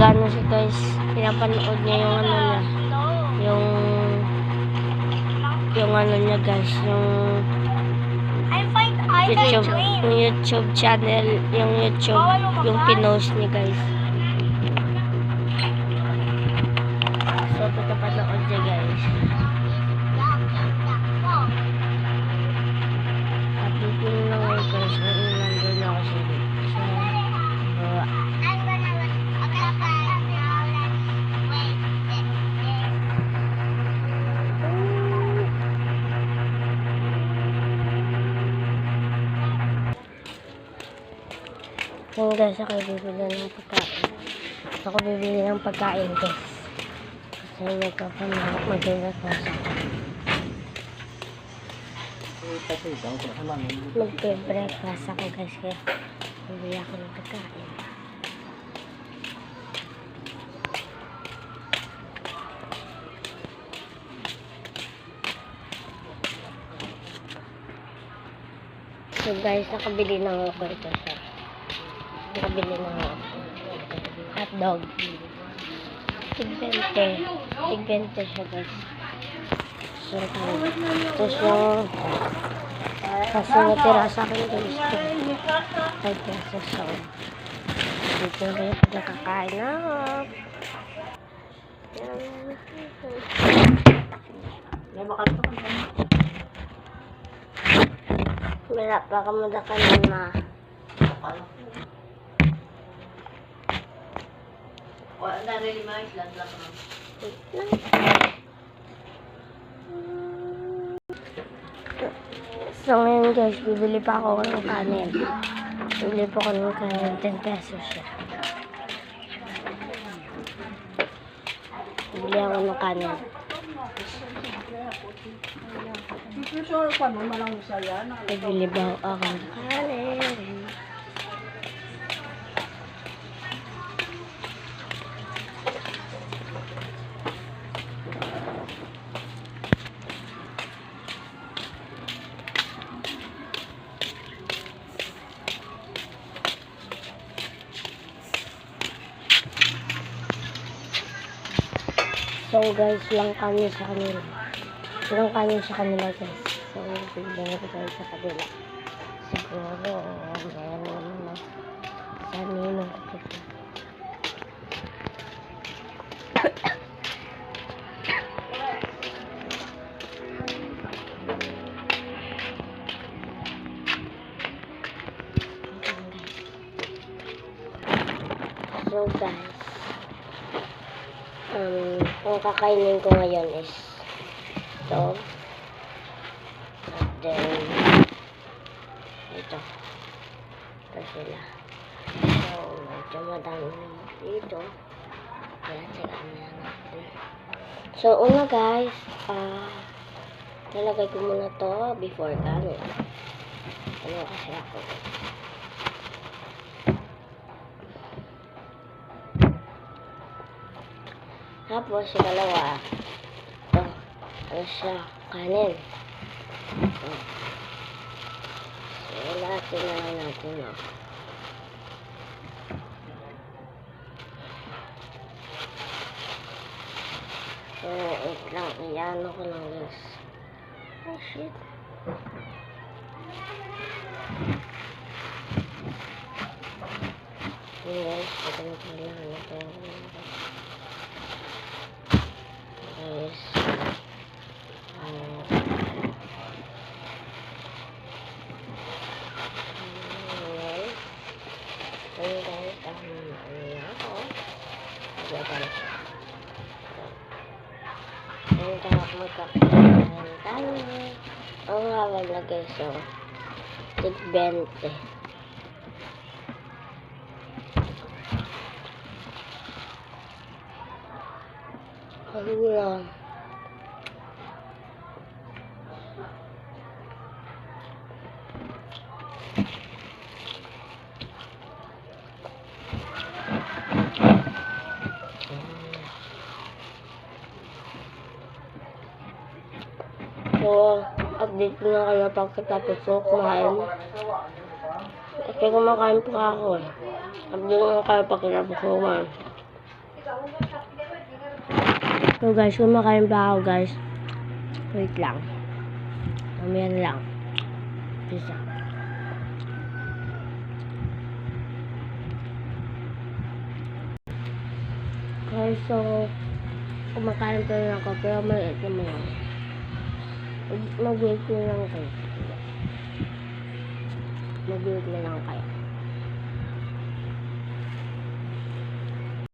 nag-ano siya guys, pinapanood niya yung ano niya, yung ano niya guys, yung YouTube channel, yung pinost niya guys. So, pinapanood niya guys. At dito lang guys, nandun ako sa baba. Ngayon guys, ako bibili ng pagkain. Ako bibili ng pagkain guys. Kasi nagpapanahak mag-breakfast ako. Mag-breakfast ako guys. Kaya bibili ako ng pagkain. So guys, nakabili na ako ito sa nakabili na ako hotdog. Tig-20 siya guys. So tapos yung kasi natira sa akin guys 5 pesos. So dito na yung nakakain na wala pa kamadakan na wala rin mais lang. So ngayon guys, bibili pa ako ng kanin. Bibili pa ako ng kanin, 10 pesos siya. Bibili ako ng kanin. Bibili ba ako ng kanin? So guys, lang kami sa kanila. Lang kami sa kanila guys. So bigyan ko tayo sa kanila. Siguro, meron naman na sa ninong ko. So guys, kung kakainin ko ngayon is ito, and then ito sila. So medyo madami dito, kaya tsagaan na natin. So una guys, nalagay ko muna to before kanin. Ano kasi ako tapos yung dalawa, ito, ano siya, kanin. So, lahat na natin, no? So, wait lang, iyan ko lang guys. Oh, shit. Yun guys, ito na kailangan ito. Guys, ang hawag na guys, so tig-20. Lang. So, update ko na kayo pagkatapos ko kumain. Kasi kumakain pa ako eh. Update ko na kayo pagkatapos ko kumain. So guys, kumakain pa ako guys. Wait lang. Mamaya na lang. Pisa. Okay, so kumakain pa rin ako pero maliit naman lang. Mag-wait na lang kayo. Mag-wait na lang kayo.